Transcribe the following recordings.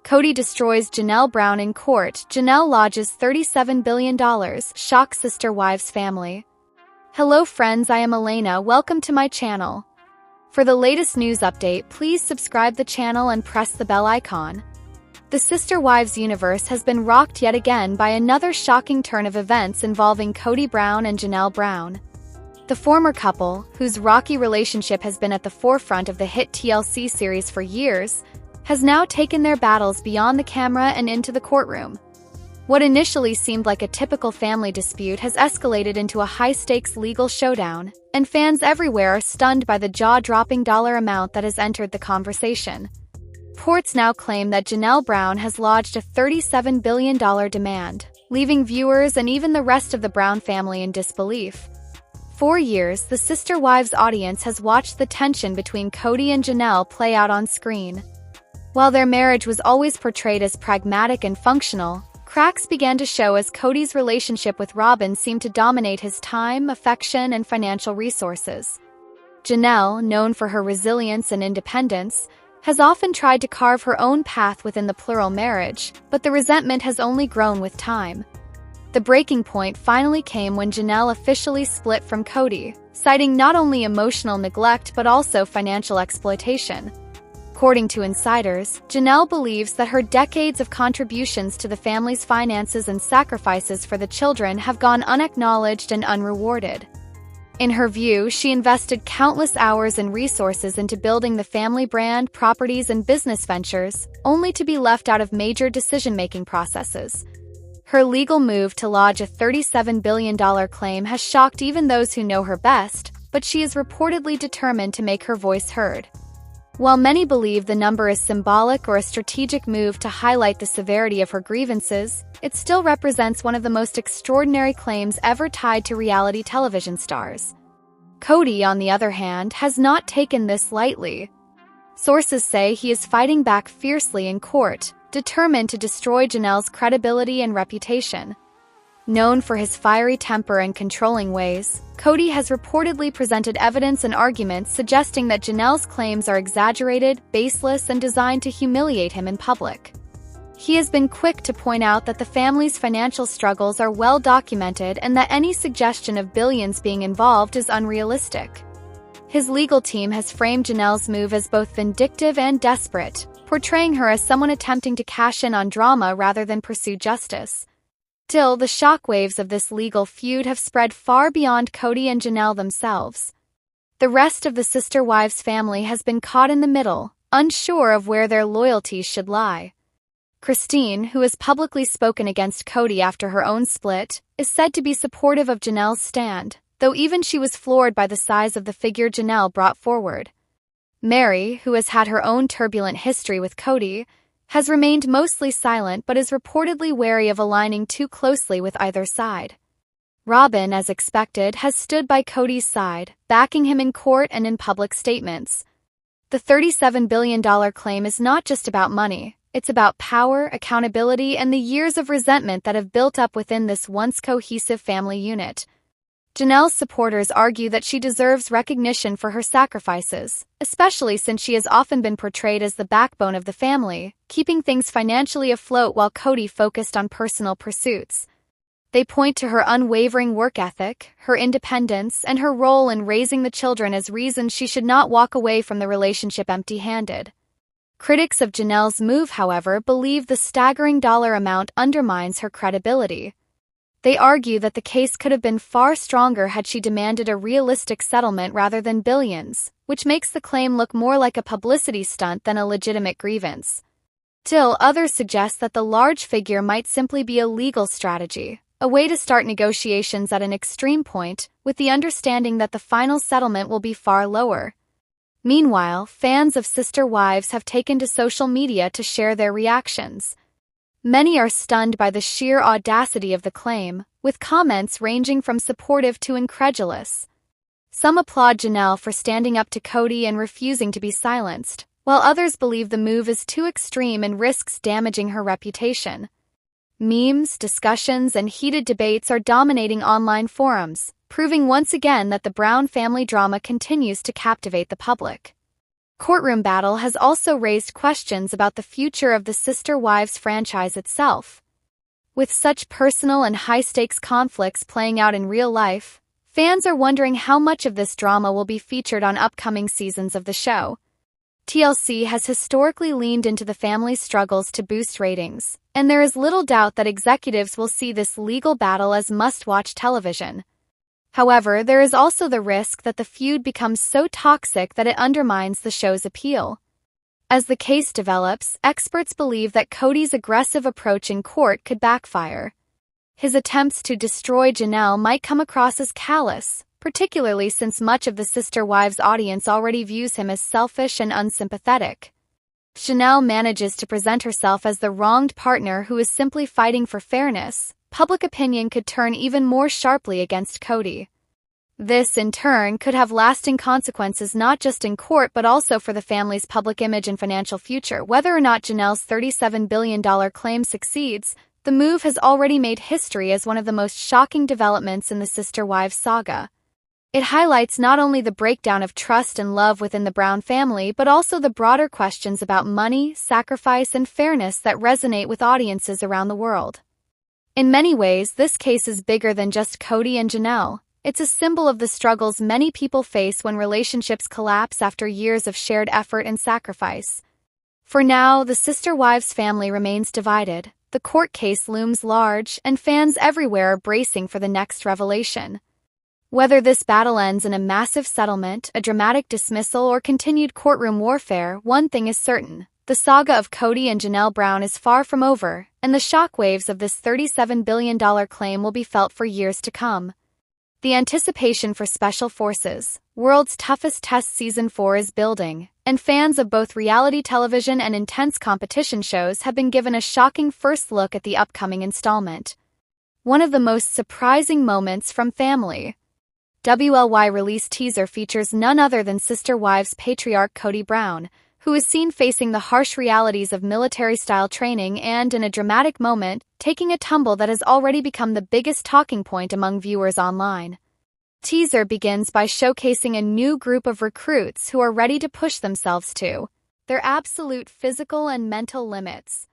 Kody destroys Janelle Brown in court. Janelle lodges $37 billion, shocks sister-wives family. Hello friends, I am Elena. Welcome to my channel. For the latest news update, please subscribe the channel and press the bell icon. The Sister Wives universe has been rocked yet again by another shocking turn of events involving Kody Brown and Janelle Brown. The former couple, whose rocky relationship has been at the forefront of the hit TLC series for years, has now taken their battles beyond the camera and into the courtroom. What initially seemed like a typical family dispute has escalated into a high-stakes legal showdown, and fans everywhere are stunned by the jaw-dropping dollar amount that has entered the conversation. Reports now claim that Janelle Brown has lodged a $37 billion demand, leaving viewers and even the rest of the Brown family in disbelief. For years, the Sister Wives audience has watched the tension between Kody and Janelle play out on screen. While their marriage was always portrayed as pragmatic and functional, cracks began to show as Kody's relationship with Robyn seemed to dominate his time, affection, and financial resources. Janelle, known for her resilience and independence, has often tried to carve her own path within the plural marriage, but the resentment has only grown with time. The breaking point finally came when Janelle officially split from Kody, citing not only emotional neglect but also financial exploitation. According to insiders, Janelle believes that her decades of contributions to the family's finances and sacrifices for the children have gone unacknowledged and unrewarded. In her view, she invested countless hours and resources into building the family brand, properties, and business ventures, only to be left out of major decision-making processes. Her legal move to lodge a $37 billion claim has shocked even those who know her best, but she is reportedly determined to make her voice heard. While many believe the number is symbolic or a strategic move to highlight the severity of her grievances, it still represents one of the most extraordinary claims ever tied to reality television stars. Kody, on the other hand, has not taken this lightly. Sources say he is fighting back fiercely in court, determined to destroy Janelle's credibility and reputation. Known for his fiery temper and controlling ways, Kody has reportedly presented evidence and arguments suggesting that Janelle's claims are exaggerated, baseless, and designed to humiliate him in public. He has been quick to point out that the family's financial struggles are well documented and that any suggestion of billions being involved is unrealistic. His legal team has framed Janelle's move as both vindictive and desperate, portraying her as someone attempting to cash in on drama rather than pursue justice. Still, the shockwaves of this legal feud have spread far beyond Kody and Janelle themselves. The rest of the Sister Wives family has been caught in the middle, unsure of where their loyalties should lie. Christine, who has publicly spoken against Kody after her own split, is said to be supportive of Janelle's stand, though even she was floored by the size of the figure Janelle brought forward. Mary, who has had her own turbulent history with Kody, has remained mostly silent but is reportedly wary of aligning too closely with either side. Robyn, as expected, has stood by Kody's side, backing him in court and in public statements. The $37 billion claim is not just about money, it's about power, accountability, and the years of resentment that have built up within this once cohesive family unit. Janelle's supporters argue that she deserves recognition for her sacrifices, especially since she has often been portrayed as the backbone of the family, keeping things financially afloat while Kody focused on personal pursuits. They point to her unwavering work ethic, her independence, and her role in raising the children as reasons she should not walk away from the relationship empty-handed. Critics of Janelle's move, however, believe the staggering dollar amount undermines her credibility. They argue that the case could have been far stronger had she demanded a realistic settlement rather than billions, which makes the claim look more like a publicity stunt than a legitimate grievance. Still, others suggest that the large figure might simply be a legal strategy, a way to start negotiations at an extreme point, with the understanding that the final settlement will be far lower. Meanwhile, fans of Sister Wives have taken to social media to share their reactions. Many are stunned by the sheer audacity of the claim, with comments ranging from supportive to incredulous. Some applaud Janelle for standing up to Kody and refusing to be silenced, while others believe the move is too extreme and risks damaging her reputation. Memes, discussions, and heated debates are dominating online forums, proving once again that the Brown family drama continues to captivate the public. courtroom battle has also raised questions about the future of the Sister Wives franchise itself. With such personal and high-stakes conflicts playing out in real life, fans are wondering how much of this drama will be featured on upcoming seasons of the show. TLC has historically leaned into the family's struggles to boost ratings, and there is little doubt that executives will see this legal battle as must-watch television. However, there is also the risk that the feud becomes so toxic that it undermines the show's appeal. As the case develops, experts believe that Kody's aggressive approach in court could backfire. His attempts to destroy Janelle might come across as callous, particularly since much of the Sister Wives audience already views him as selfish and unsympathetic. If Janelle manages to present herself as the wronged partner who is simply fighting for fairness, public opinion could turn even more sharply against Kody. This, in turn, could have lasting consequences not just in court but also for the family's public image and financial future. Whether or not Janelle's $37 billion claim succeeds, the move has already made history as one of the most shocking developments in the Sister Wives saga. It highlights not only the breakdown of trust and love within the Brown family but also the broader questions about money, sacrifice, and fairness that resonate with audiences around the world. In many ways, this case is bigger than just Kody and Janelle. It's a symbol of the struggles many people face when relationships collapse after years of shared effort and sacrifice. For now, the Sister Wives family remains divided, the court case looms large, and fans everywhere are bracing for the next revelation. Whether this battle ends in a massive settlement, a dramatic dismissal, or continued courtroom warfare, one thing is certain: the saga of Kody and Janelle Brown is far from over, and the shockwaves of this $37 billion claim will be felt for years to come. The anticipation for Special Forces, World's Toughest Test Season 4 is building, and fans of both reality television and intense competition shows have been given a shocking first look at the upcoming installment. One of the most surprising moments from Family. WLY release teaser features none other than Sister Wives patriarch Kody Brown, who is seen facing the harsh realities of military-style training and, in a dramatic moment, taking a tumble that has already become the biggest talking point among viewers online. Teaser begins by showcasing a new group of recruits who are ready to push themselves to their absolute physical and mental limits.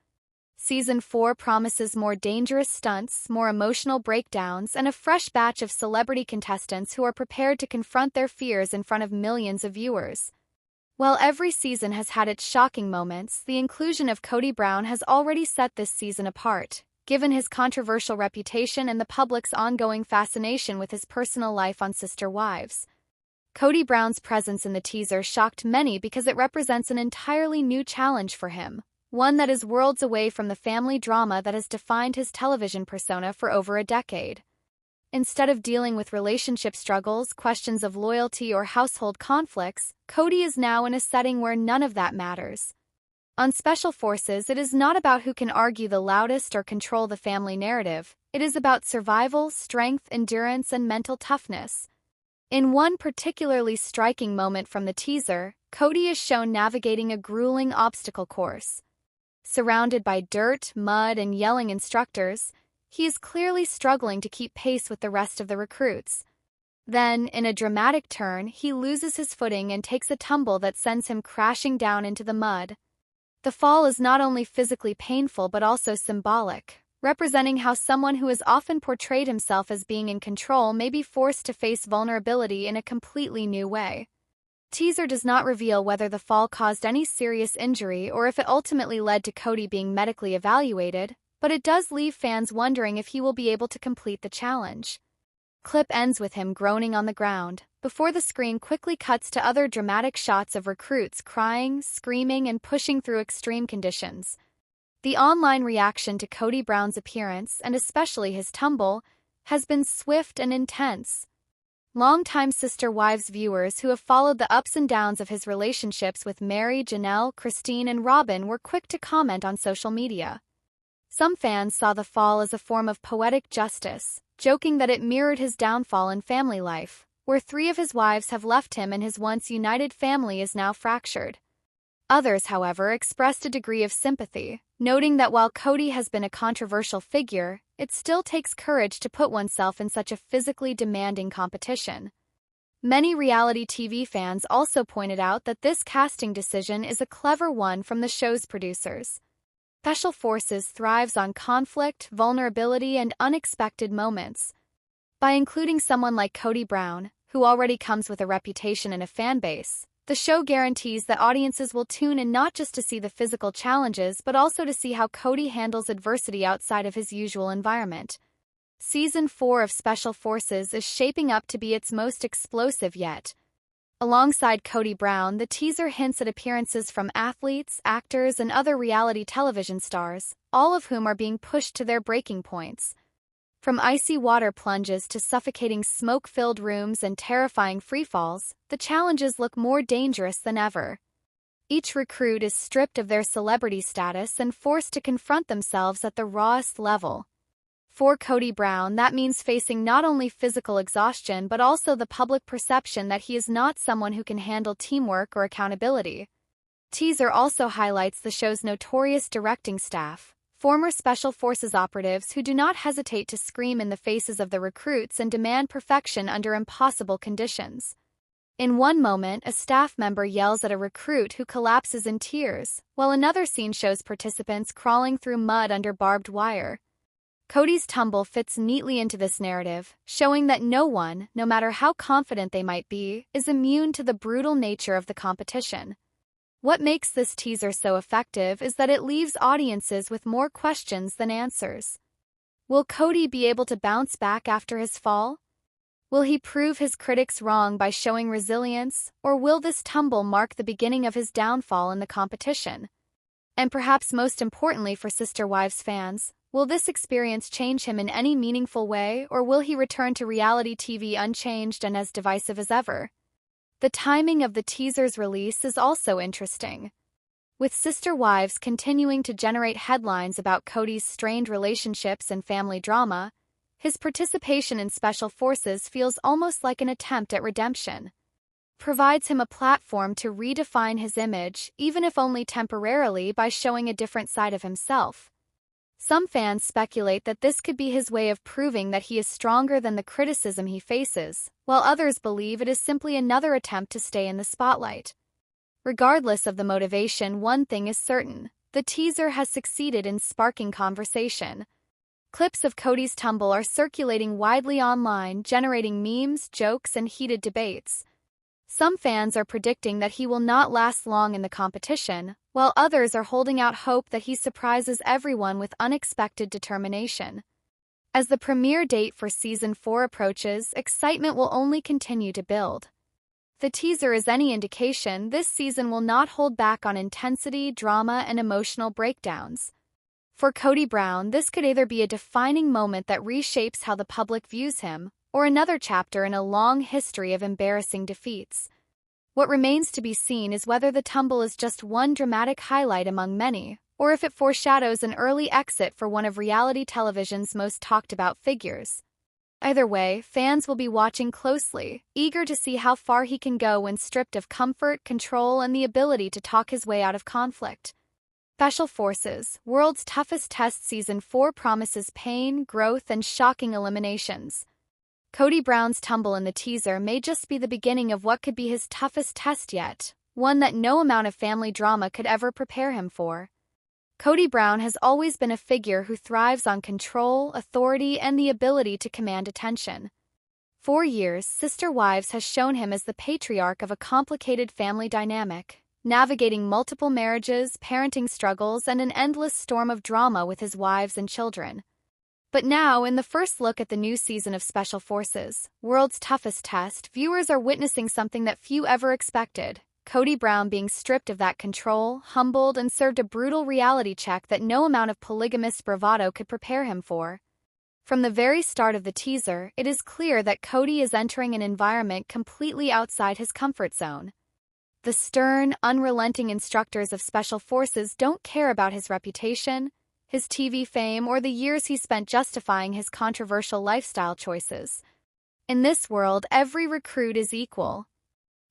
Season 4 promises more dangerous stunts, more emotional breakdowns, and a fresh batch of celebrity contestants who are prepared to confront their fears in front of millions of viewers. While every season has had its shocking moments, the inclusion of Kody Brown has already set this season apart, given his controversial reputation and the public's ongoing fascination with his personal life on Sister Wives. Kody Brown's presence in the teaser shocked many because it represents an entirely new challenge for him, one that is worlds away from the family drama that has defined his television persona for over a decade. Instead of dealing with relationship struggles, questions of loyalty, or household conflicts, Kody is now in a setting where none of that matters. On Special Forces, it is not about who can argue the loudest or control the family narrative. It is about survival, strength, endurance, and mental toughness. In one particularly striking moment from the teaser, Kody is shown navigating a grueling obstacle course. Surrounded by dirt, mud, and yelling instructors, he is clearly struggling to keep pace with the rest of the recruits. Then, in a dramatic turn, he loses his footing and takes a tumble that sends him crashing down into the mud. The fall is not only physically painful but also symbolic, representing how someone who has often portrayed himself as being in control may be forced to face vulnerability in a completely new way. Teaser does not reveal whether the fall caused any serious injury or if it ultimately led to Kody being medically evaluated, but it does leave fans wondering if he will be able to complete the challenge. Clip ends with him groaning on the ground, before the screen quickly cuts to other dramatic shots of recruits crying, screaming, and pushing through extreme conditions. The online reaction to Kody Brown's appearance, and especially his tumble, has been swift and intense. Longtime Sister Wives viewers who have followed the ups and downs of his relationships with Mary, Janelle, Christine, and Robin were quick to comment on social media. Some fans saw the fall as a form of poetic justice, joking that it mirrored his downfall in family life, where 3 of his wives have left him and his once united family is now fractured. Others, however, expressed a degree of sympathy, noting that while Kody has been a controversial figure, it still takes courage to put oneself in such a physically demanding competition. Many reality TV fans also pointed out that this casting decision is a clever one from the show's producers. Special Forces thrives on conflict, vulnerability, and unexpected moments. By including someone like Kody Brown, who already comes with a reputation and a fan base, the show guarantees that audiences will tune in not just to see the physical challenges but also to see how Kody handles adversity outside of his usual environment. Season 4 of Special Forces is shaping up to be its most explosive yet. Alongside Kody Brown, the teaser hints at appearances from athletes, actors, and other reality television stars, all of whom are being pushed to their breaking points. From icy water plunges to suffocating smoke-filled rooms and terrifying freefalls, the challenges look more dangerous than ever. Each recruit is stripped of their celebrity status and forced to confront themselves at the rawest level. For Kody Brown, that means facing not only physical exhaustion but also the public perception that he is not someone who can handle teamwork or accountability. Teaser also highlights the show's notorious directing staff, former Special Forces operatives who do not hesitate to scream in the faces of the recruits and demand perfection under impossible conditions. In one moment, a staff member yells at a recruit who collapses in tears, while another scene shows participants crawling through mud under barbed wire. Kody's tumble fits neatly into this narrative, showing that no one, no matter how confident they might be, is immune to the brutal nature of the competition. What makes this teaser so effective is that it leaves audiences with more questions than answers. Will Kody be able to bounce back after his fall? Will he prove his critics wrong by showing resilience, or will this tumble mark the beginning of his downfall in the competition? And perhaps most importantly for Sister Wives fans, will this experience change him in any meaningful way, or will he return to reality TV unchanged and as divisive as ever? The timing of the teaser's release is also interesting. With Sister Wives continuing to generate headlines about Kody's strained relationships and family drama, his participation in Special Forces feels almost like an attempt at redemption. Provides him a platform to redefine his image, even if only temporarily, by showing a different side of himself. Some fans speculate that this could be his way of proving that he is stronger than the criticism he faces, while others believe it is simply another attempt to stay in the spotlight. Regardless of the motivation, one thing is certain: the teaser has succeeded in sparking conversation. Clips of Kody's tumble are circulating widely online, generating memes, jokes, and heated debates. Some fans are predicting that he will not last long in the competition, while others are holding out hope that he surprises everyone with unexpected determination. As the premiere date for Season 4 approaches, excitement will only continue to build. If the teaser is any indication, this season will not hold back on intensity, drama, and emotional breakdowns. For Kody Brown, this could either be a defining moment that reshapes how the public views him, or another chapter in a long history of embarrassing defeats. What remains to be seen is whether the tumble is just one dramatic highlight among many, or if it foreshadows an early exit for one of reality television's most talked-about figures. Either way, fans will be watching closely, eager to see how far he can go when stripped of comfort, control, and the ability to talk his way out of conflict. Special Forces, World's Toughest Test Season 4 promises pain, growth, and shocking eliminations. Kody Brown's tumble in the teaser may just be the beginning of what could be his toughest test yet, one that no amount of family drama could ever prepare him for. Kody Brown has always been a figure who thrives on control, authority, and the ability to command attention. For years, Sister Wives has shown him as the patriarch of a complicated family dynamic, navigating multiple marriages, parenting struggles, and an endless storm of drama with his wives and children. But now, in the first look at the new season of Special Forces, World's Toughest Test, viewers are witnessing something that few ever expected: Kody Brown being stripped of that control, humbled, and served a brutal reality check that no amount of polygamous bravado could prepare him for. From the very start of the teaser, it is clear that Kody is entering an environment completely outside his comfort zone. The stern, unrelenting instructors of Special Forces don't care about his reputation, his TV fame, or the years he spent justifying his controversial lifestyle choices. In this world, every recruit is equal.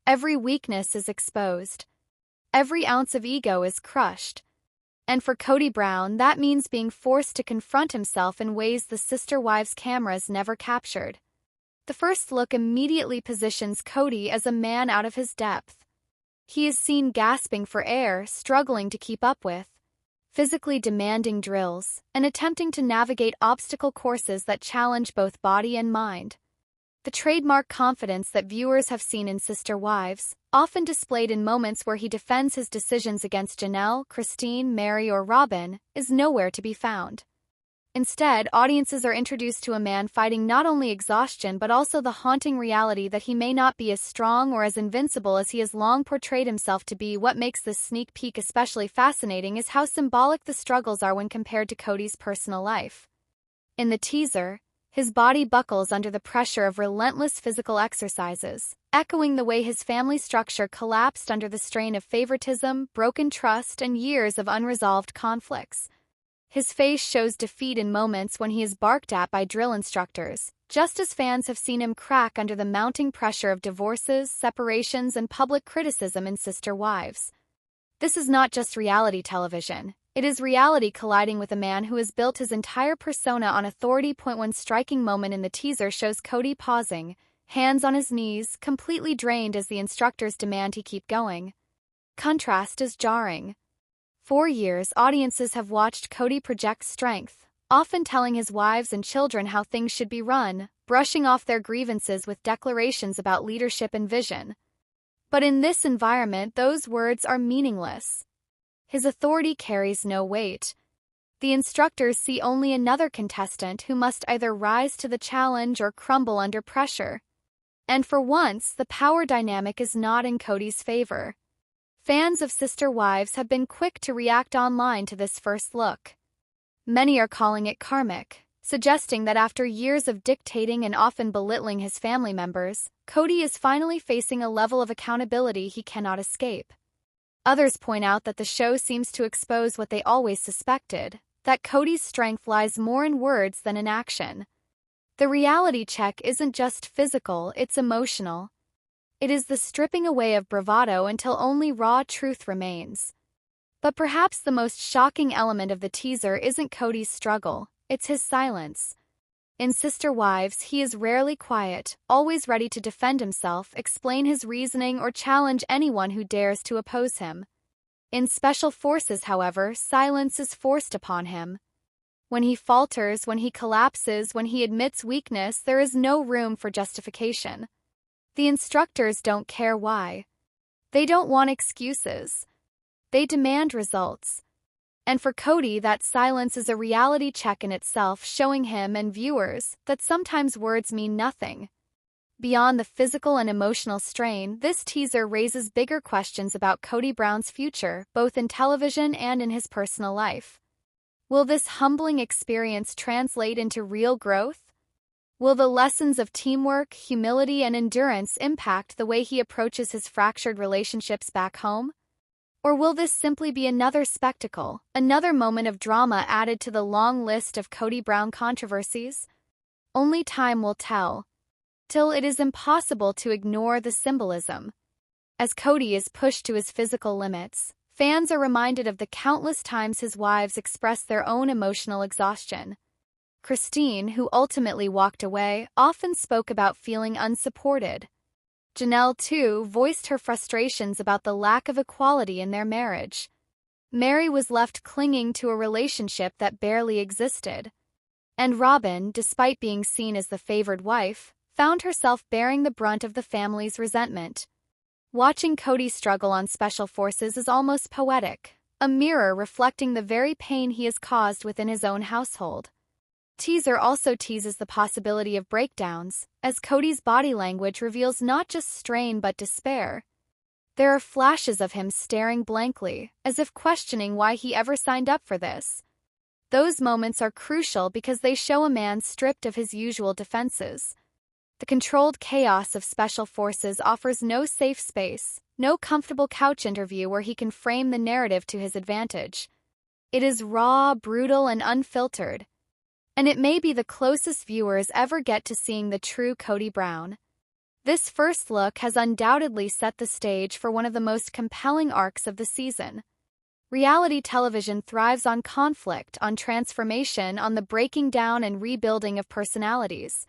Every weakness is exposed. Every ounce of ego is crushed. And for Kody Brown, that means being forced to confront himself in ways the Sister Wives cameras never captured. The first look immediately positions Kody as a man out of his depth. He is seen gasping for air, struggling to keep up with physically demanding drills, and attempting to navigate obstacle courses that challenge both body and mind. The trademark confidence that viewers have seen in Sister Wives, often displayed in moments where he defends his decisions against Janelle, Christine, Mary, or Robin, is nowhere to be found. Instead, audiences are introduced to a man fighting not only exhaustion but also the haunting reality that he may not be as strong or as invincible as he has long portrayed himself to be. What makes this sneak peek especially fascinating is how symbolic the struggles are when compared to Kody's personal life. In the teaser, his body buckles under the pressure of relentless physical exercises, echoing the way his family structure collapsed under the strain of favoritism, broken trust, and years of unresolved conflicts. His face shows defeat in moments when he is barked at by drill instructors, just as fans have seen him crack under the mounting pressure of divorces, separations, and public criticism in Sister Wives. This is not just reality television. It is reality colliding with a man who has built his entire persona on authority. One striking moment in the teaser shows Kody pausing, hands on his knees, completely drained as the instructors demand he keep going. Contrast is jarring. For years, audiences have watched Kody project strength, often telling his wives and children how things should be run, brushing off their grievances with declarations about leadership and vision. But in this environment, those words are meaningless. His authority carries no weight. The instructors see only another contestant who must either rise to the challenge or crumble under pressure. And for once, the power dynamic is not in Kody's favor. Fans of Sister Wives have been quick to react online to this first look. Many are calling it karmic, suggesting that after years of dictating and often belittling his family members, Kody is finally facing a level of accountability he cannot escape. Others point out that the show seems to expose what they always suspected, that Kody's strength lies more in words than in action. The reality check isn't just physical, it's emotional. It is the stripping away of bravado until only raw truth remains. But perhaps the most shocking element of the teaser isn't Kody's struggle, it's his silence. In Sister Wives, he is rarely quiet, always ready to defend himself, explain his reasoning, or challenge anyone who dares to oppose him. In Special Forces, however, silence is forced upon him. When he falters, when he collapses, when he admits weakness, there is no room for justification. The instructors don't care why. They don't want excuses. They demand results. And for Kody, that silence is a reality check in itself, showing him and viewers that sometimes words mean nothing. Beyond the physical and emotional strain, this teaser raises bigger questions about Kody Brown's future, both in television and in his personal life. Will this humbling experience translate into real growth? Will the lessons of teamwork, humility, and endurance impact the way he approaches his fractured relationships back home? Or will this simply be another spectacle, another moment of drama added to the long list of Kody Brown controversies? Only time will tell. Till it is impossible to ignore the symbolism. As Kody is pushed to his physical limits, fans are reminded of the countless times his wives expressed their own emotional exhaustion. Christine, who ultimately walked away, often spoke about feeling unsupported. Janelle, too, voiced her frustrations about the lack of equality in their marriage. Mary was left clinging to a relationship that barely existed. And Robin, despite being seen as the favored wife, found herself bearing the brunt of the family's resentment. Watching Kody struggle on Special Forces is almost poetic, a mirror reflecting the very pain he has caused within his own household. Teaser also teases the possibility of breakdowns, as Kody's body language reveals not just strain but despair. There are flashes of him staring blankly, as if questioning why he ever signed up for this. Those moments are crucial because they show a man stripped of his usual defenses. The controlled chaos of Special Forces offers no safe space, no comfortable couch interview where he can frame the narrative to his advantage. It is raw, brutal, and unfiltered. And it may be the closest viewers ever get to seeing the true Kody Brown. This first look has undoubtedly set the stage for one of the most compelling arcs of the season. Reality television thrives on conflict, on transformation, on the breaking down and rebuilding of personalities.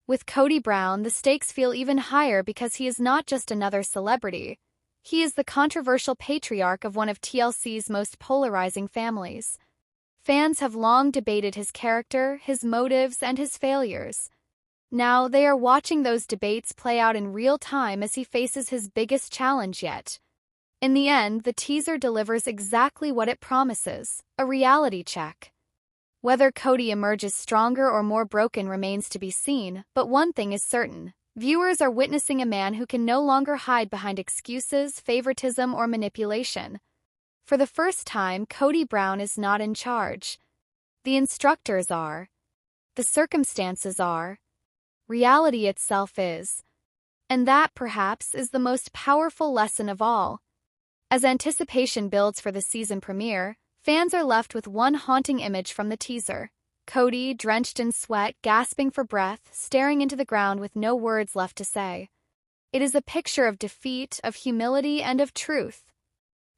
With Kody Brown, the stakes feel even higher because he is not just another celebrity. He is the controversial patriarch of one of TLC's most polarizing families. Fans have long debated his character, his motives, and his failures. Now they are watching those debates play out in real time as he faces his biggest challenge yet. In the end, the teaser delivers exactly what it promises, a reality check. Whether Kody emerges stronger or more broken remains to be seen, but one thing is certain. Viewers are witnessing a man who can no longer hide behind excuses, favoritism, or manipulation. For the first time, Kody Brown is not in charge. The instructors are. The circumstances are. Reality itself is. And that, perhaps, is the most powerful lesson of all. As anticipation builds for the season premiere, fans are left with one haunting image from the teaser. Kody, drenched in sweat, gasping for breath, staring into the ground with no words left to say. It is a picture of defeat, of humility, and of truth.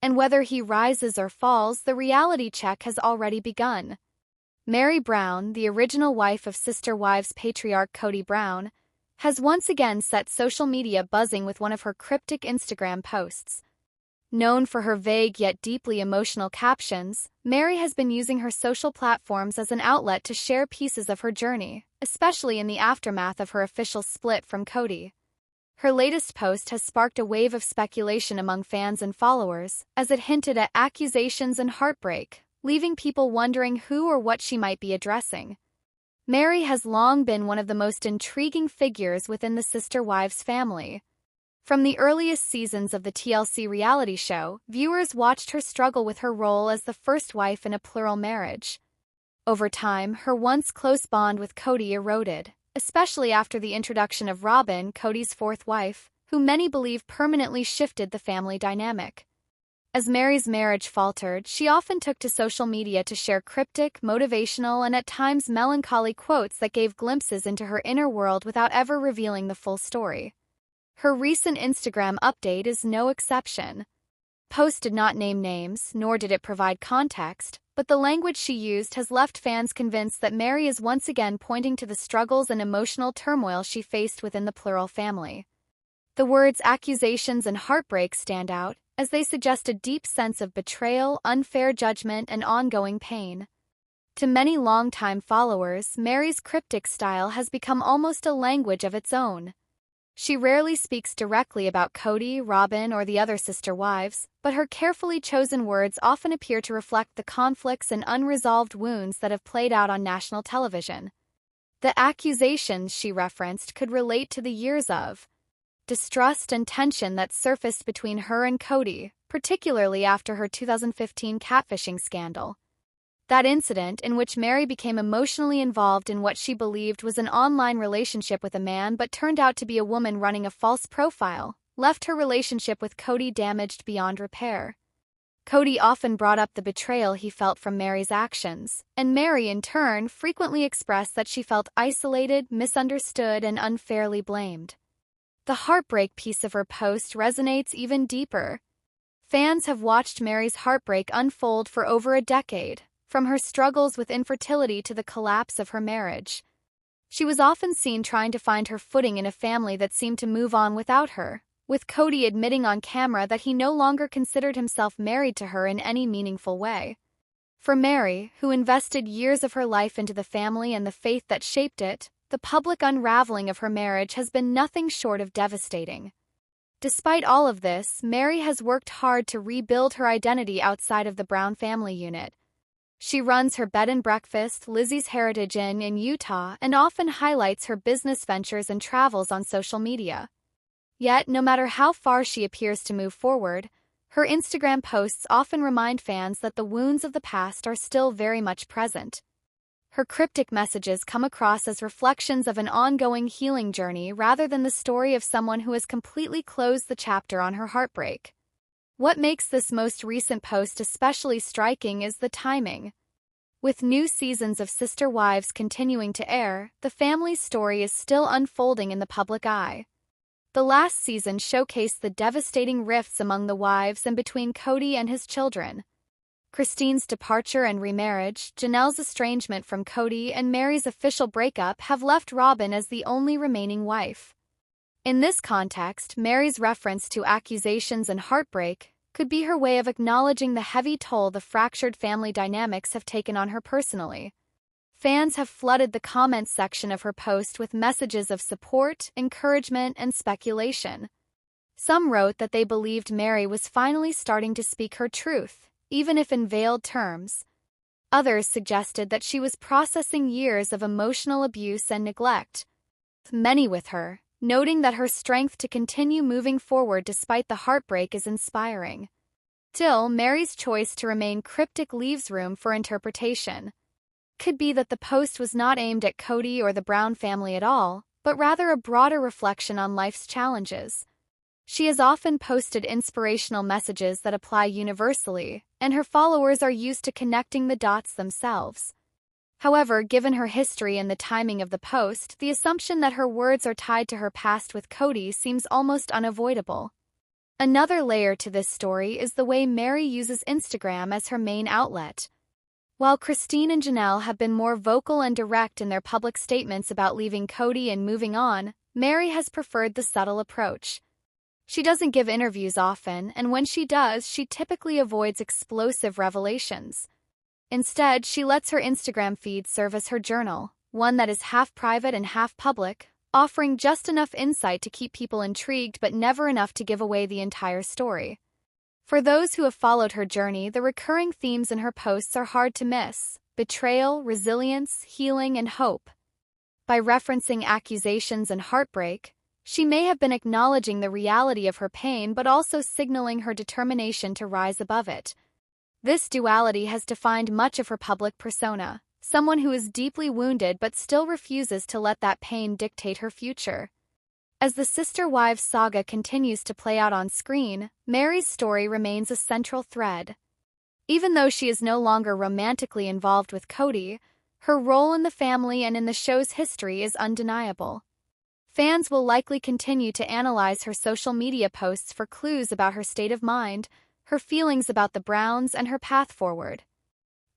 And whether he rises or falls, the reality check has already begun. Meri Brown, the original wife of Sister Wives patriarch Kody Brown, has once again set social media buzzing with one of her cryptic Instagram posts. Known for her vague yet deeply emotional captions, Meri has been using her social platforms as an outlet to share pieces of her journey, especially in the aftermath of her official split from Kody. Her latest post has sparked a wave of speculation among fans and followers, as it hinted at accusations and heartbreak, leaving people wondering who or what she might be addressing. Meri has long been one of the most intriguing figures within the Sister Wives family. From the earliest seasons of the TLC reality show, viewers watched her struggle with her role as the first wife in a plural marriage. Over time, her once close bond with Kody eroded, especially after the introduction of Robyn, Kody's fourth wife, who many believe permanently shifted the family dynamic. As Meri's marriage faltered, she often took to social media to share cryptic, motivational, and at times melancholy quotes that gave glimpses into her inner world without ever revealing the full story. Her recent Instagram update is no exception. Post did not name names, nor did it provide context, but the language she used has left fans convinced that Meri is once again pointing to the struggles and emotional turmoil she faced within the plural family. The words accusations and heartbreak stand out, as they suggest a deep sense of betrayal, unfair judgment, and ongoing pain. To many longtime followers, Meri's cryptic style has become almost a language of its own. She rarely speaks directly about Kody, Robyn, or the other sister wives, but her carefully chosen words often appear to reflect the conflicts and unresolved wounds that have played out on national television. The accusations she referenced could relate to the years of distrust and tension that surfaced between her and Kody, particularly after her 2015 catfishing scandal. That incident, in which Meri became emotionally involved in what she believed was an online relationship with a man but turned out to be a woman running a false profile, left her relationship with Kody damaged beyond repair. Kody often brought up the betrayal he felt from Meri's actions, and Meri, in turn, frequently expressed that she felt isolated, misunderstood, and unfairly blamed. The heartbreak piece of her post resonates even deeper. Fans have watched Meri's heartbreak unfold for over a decade, from her struggles with infertility to the collapse of her marriage. She was often seen trying to find her footing in a family that seemed to move on without her, with Kody admitting on camera that he no longer considered himself married to her in any meaningful way. For Meri, who invested years of her life into the family and the faith that shaped it, the public unraveling of her marriage has been nothing short of devastating. Despite all of this, Meri has worked hard to rebuild her identity outside of the Brown family unit. She runs her bed and breakfast, Lizzie's Heritage Inn in Utah, and often highlights her business ventures and travels on social media. Yet, no matter how far she appears to move forward, her Instagram posts often remind fans that the wounds of the past are still very much present. Her cryptic messages come across as reflections of an ongoing healing journey rather than the story of someone who has completely closed the chapter on her heartbreak. What makes this most recent post especially striking is the timing. With new seasons of Sister Wives continuing to air, the family's story is still unfolding in the public eye. The last season showcased the devastating rifts among the wives and between Kody and his children. Christine's departure and remarriage, Janelle's estrangement from Kody, and Mary's official breakup have left Robyn as the only remaining wife. In this context, Mary's reference to accusations and heartbreak could be her way of acknowledging the heavy toll the fractured family dynamics have taken on her personally. Fans have flooded the comments section of her post with messages of support, encouragement, and speculation. Some wrote that they believed Mary was finally starting to speak her truth, even if in veiled terms. Others suggested that she was processing years of emotional abuse and neglect. Many with her, noting that her strength to continue moving forward despite the heartbreak is inspiring. Still, Mary's choice to remain cryptic leaves room for interpretation. Could be that the post was not aimed at Kody or the Brown family at all, but rather a broader reflection on life's challenges. She has often posted inspirational messages that apply universally, and her followers are used to connecting the dots themselves. However, given her history and the timing of the post, the assumption that her words are tied to her past with Kody seems almost unavoidable. Another layer to this story is the way Mary uses Instagram as her main outlet. While Christine and Janelle have been more vocal and direct in their public statements about leaving Kody and moving on, Mary has preferred the subtle approach. She doesn't give interviews often, and when she does, she typically avoids explosive revelations. Instead, she lets her Instagram feed serve as her journal, one that is half private and half public, offering just enough insight to keep people intrigued but never enough to give away the entire story. For those who have followed her journey, the recurring themes in her posts are hard to miss: betrayal, resilience, healing, and hope. By referencing accusations and heartbreak, she may have been acknowledging the reality of her pain but also signaling her determination to rise above it. This duality has defined much of her public persona, someone who is deeply wounded but still refuses to let that pain dictate her future. As the sister-wives saga continues to play out on screen, Mary's story remains a central thread. Even though she is no longer romantically involved with Kody, her role in the family and in the show's history is undeniable. Fans will likely continue to analyze her social media posts for clues about her state of mind, her feelings about the Browns, and her path forward.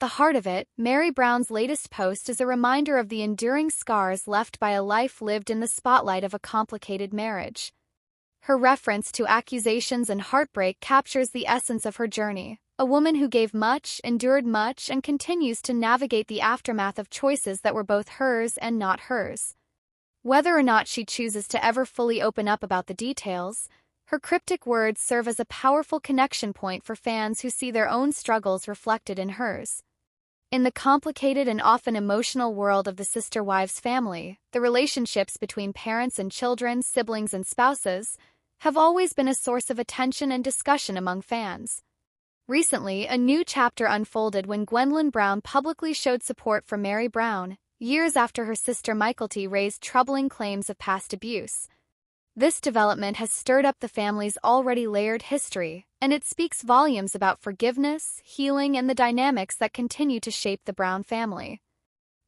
The heart of it, Mary Brown's latest post is a reminder of the enduring scars left by a life lived in the spotlight of a complicated marriage. Her reference to accusations and heartbreak captures the essence of her journey, a woman who gave much, endured much, and continues to navigate the aftermath of choices that were both hers and not hers. Whether or not she chooses to ever fully open up about the details, her cryptic words serve as a powerful connection point for fans who see their own struggles reflected in hers. In the complicated and often emotional world of the sister-wives family, the relationships between parents and children, siblings and spouses, have always been a source of attention and discussion among fans. Recently, a new chapter unfolded when Gwendolyn Brown publicly showed support for Mary Brown, years after her sister Kody raised troubling claims of past abuse. This development has stirred up the family's already layered history, and it speaks volumes about forgiveness, healing, and the dynamics that continue to shape the Brown family.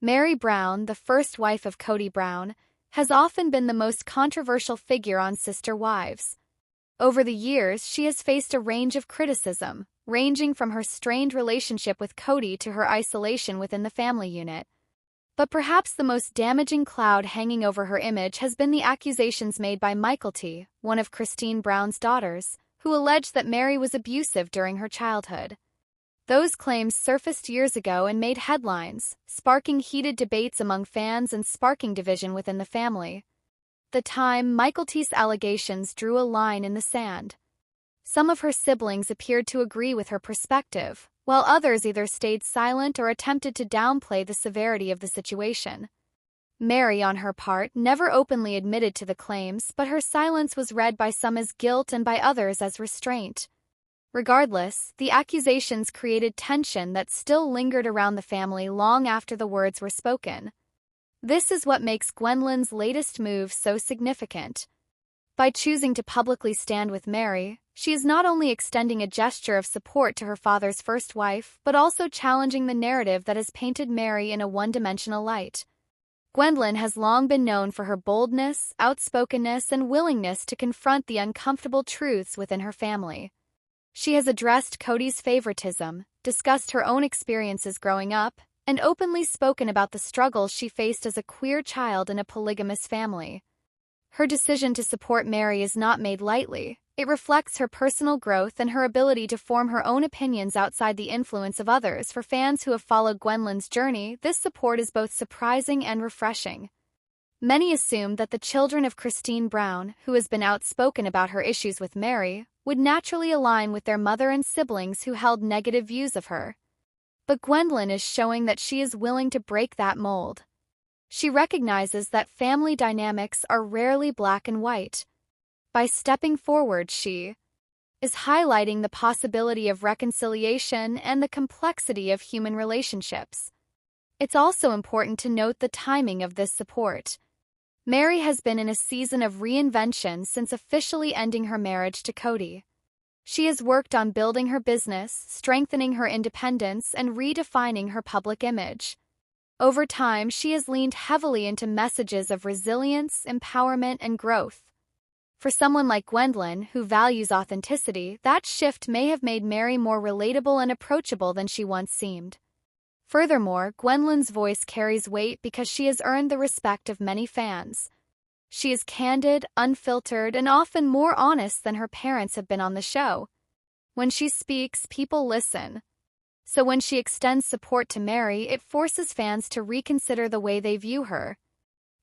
Mary Brown, the first wife of Kody Brown, has often been the most controversial figure on Sister Wives. Over the years, she has faced a range of criticism, ranging from her strained relationship with Kody to her isolation within the family unit. But perhaps the most damaging cloud hanging over her image has been the accusations made by Kody, one of Christine Brown's daughters, who alleged that Mary was abusive during her childhood. Those claims surfaced years ago and made headlines, sparking heated debates among fans and sparking division within the family. At the time, Kody's allegations drew a line in the sand. Some of her siblings appeared to agree with her perspective, while others either stayed silent or attempted to downplay the severity of the situation. Mary, on her part, never openly admitted to the claims, but her silence was read by some as guilt and by others as restraint. Regardless, the accusations created tension that still lingered around the family long after the words were spoken. This is what makes Gwendolyn's latest move so significant. By choosing to publicly stand with Mary, she is not only extending a gesture of support to her father's first wife, but also challenging the narrative that has painted Mary in a one-dimensional light. Gwendolyn has long been known for her boldness, outspokenness, and willingness to confront the uncomfortable truths within her family. She has addressed Kody's favoritism, discussed her own experiences growing up, and openly spoken about the struggles she faced as a queer child in a polygamous family. Her decision to support Meri is not made lightly. It reflects her personal growth and her ability to form her own opinions outside the influence of others. For fans who have followed Gwendolyn's journey, this support is both surprising and refreshing. Many assume that the children of Christine Brown, who has been outspoken about her issues with Meri, would naturally align with their mother and siblings who held negative views of her. But Gwendolyn is showing that she is willing to break that mold. She recognizes that family dynamics are rarely black and white. By stepping forward, she is highlighting the possibility of reconciliation and the complexity of human relationships. It's also important to note the timing of this support. Meri has been in a season of reinvention since officially ending her marriage to Kody. She has worked on building her business, strengthening her independence, and redefining her public image. Over time, she has leaned heavily into messages of resilience, empowerment, and growth. For someone like Gwendolyn, who values authenticity, that shift may have made Meri more relatable and approachable than she once seemed. Furthermore, Gwendolyn's voice carries weight because she has earned the respect of many fans. She is candid, unfiltered, and often more honest than her parents have been on the show. When she speaks, people listen. So when she extends support to Meri, it forces fans to reconsider the way they view her.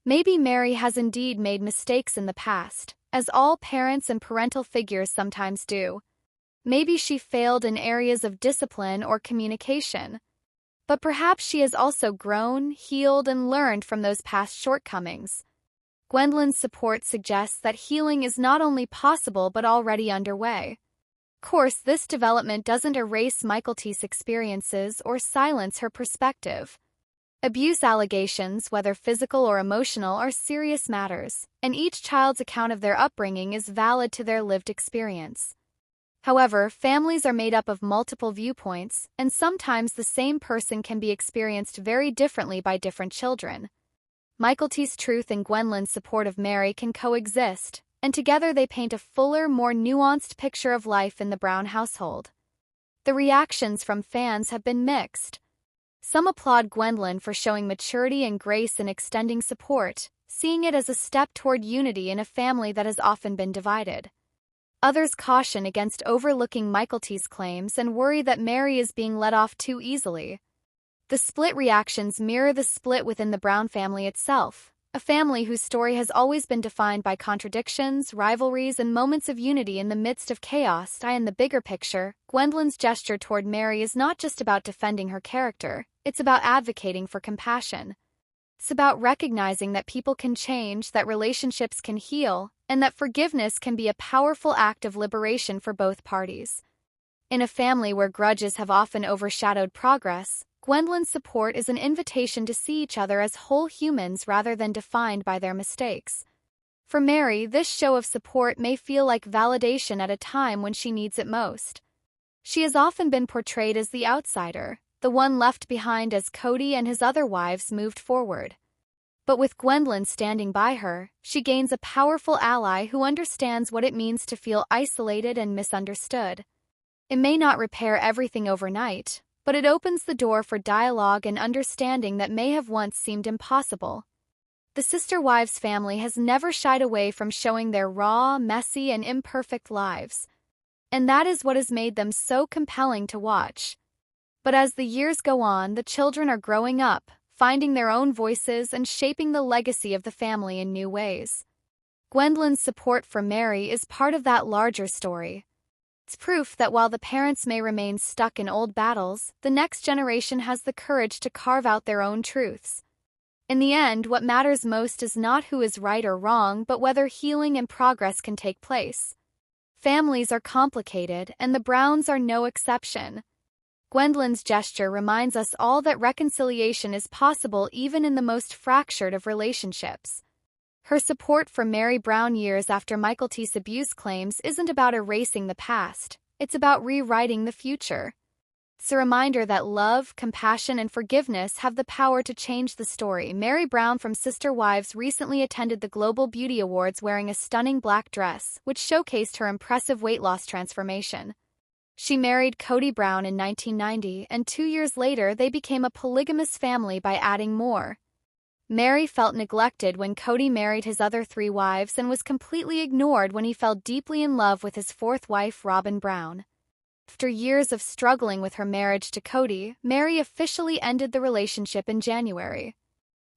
Maybe Meri has indeed made mistakes in the past, as all parents and parental figures sometimes do. Maybe she failed in areas of discipline or communication. But perhaps she has also grown, healed, and learned from those past shortcomings. Gwendolyn's support suggests that healing is not only possible but already underway. Of course, this development doesn't erase Mykelti's experiences or silence her perspective. Abuse allegations, whether physical or emotional, are serious matters, and each child's account of their upbringing is valid to their lived experience. However, families are made up of multiple viewpoints, and sometimes the same person can be experienced very differently by different children. Mykelti's truth and Gwendolyn's support of Meri can coexist, and together they paint a fuller, more nuanced picture of life in the Brown household. The reactions from fans have been mixed. Some applaud Gwendolyn for showing maturity and grace in extending support, seeing it as a step toward unity in a family that has often been divided. Others caution against overlooking Mykelti's claims and worry that Meri is being let off too easily. The split reactions mirror the split within the Brown family itself, a family whose story has always been defined by contradictions, rivalries, and moments of unity in the midst of chaos. In the bigger picture, Gwendolyn's gesture toward Meri is not just about defending her character, it's about advocating for compassion. It's about recognizing that people can change, that relationships can heal, and that forgiveness can be a powerful act of liberation for both parties. In a family where grudges have often overshadowed progress, Gwendolyn's support is an invitation to see each other as whole humans rather than defined by their mistakes. For Meri, this show of support may feel like validation at a time when she needs it most. She has often been portrayed as the outsider, the one left behind as Kody and his other wives moved forward. But with Gwendolyn standing by her, she gains a powerful ally who understands what it means to feel isolated and misunderstood. It may not repair everything overnight, but it opens the door for dialogue and understanding that may have once seemed impossible. The Sister Wives family has never shied away from showing their raw, messy, and imperfect lives. And that is what has made them so compelling to watch. But as the years go on, the children are growing up, finding their own voices and shaping the legacy of the family in new ways. Gwendolyn's support for Meri is part of that larger story. It's proof that while the parents may remain stuck in old battles, the next generation has the courage to carve out their own truths. In the end, what matters most is not who is right or wrong, but whether healing and progress can take place. Families are complicated, and the Browns are no exception. Gwendolyn's gesture reminds us all that reconciliation is possible even in the most fractured of relationships. Her support for Meri Brown years after Mykelti's abuse claims isn't about erasing the past, it's about rewriting the future. It's a reminder that love, compassion, and forgiveness have the power to change the story. Meri Brown from Sister Wives recently attended the Global Beauty Awards wearing a stunning black dress, which showcased her impressive weight loss transformation. She married Kody Brown in 1990, and 2 years later they became a polygamous family by adding more. Mary felt neglected when Kody married his other 3 wives and was completely ignored when he fell deeply in love with his 4th wife, Robin Brown. After years of struggling with her marriage to Kody, Mary officially ended the relationship in January.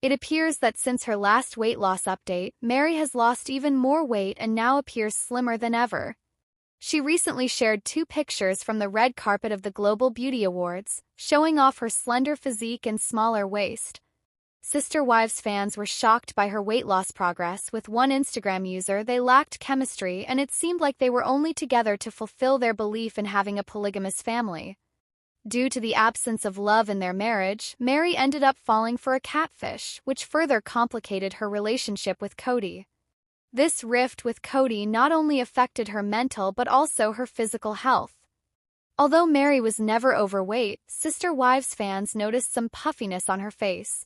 It appears that since her last weight loss update, Mary has lost even more weight and now appears slimmer than ever. She recently shared 2 pictures from the red carpet of the Global Beauty Awards, showing off her slender physique and smaller waist. Sister Wives fans were shocked by her weight loss progress. With one Instagram user, they lacked chemistry and it seemed like they were only together to fulfill their belief in having a polygamous family. Due to the absence of love in their marriage, Mary ended up falling for a catfish, which further complicated her relationship with Kody. This rift with Kody not only affected her mental but also her physical health. Although Mary was never overweight, Sister Wives fans noticed some puffiness on her face.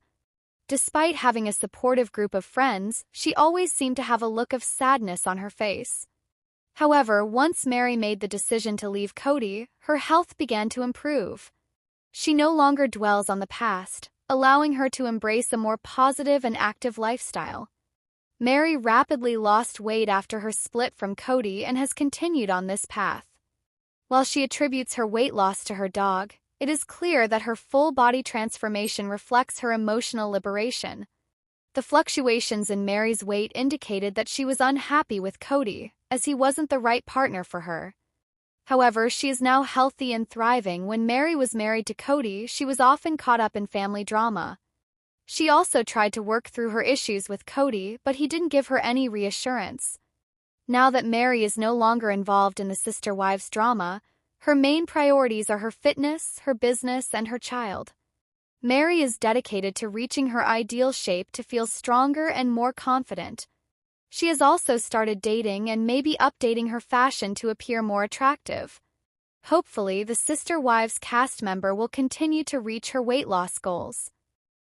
Despite having a supportive group of friends, she always seemed to have a look of sadness on her face. However, once Mary made the decision to leave Kody, her health began to improve. She no longer dwells on the past, allowing her to embrace a more positive and active lifestyle. Mary rapidly lost weight after her split from Kody and has continued on this path. While she attributes her weight loss to her dog, it is clear that her full body transformation reflects her emotional liberation. The fluctuations in Mary's weight indicated that she was unhappy with Kody, as he wasn't the right partner for her. However, she is now healthy and thriving. When Mary was married to Kody, she was often caught up in family drama. She also tried to work through her issues with Kody, but he didn't give her any reassurance. Now that Mary is no longer involved in the Sister Wives drama, her main priorities are her fitness, her business, and her child. Mary is dedicated to reaching her ideal shape to feel stronger and more confident. She has also started dating and may be updating her fashion to appear more attractive. Hopefully, the Sister Wives cast member will continue to reach her weight loss goals.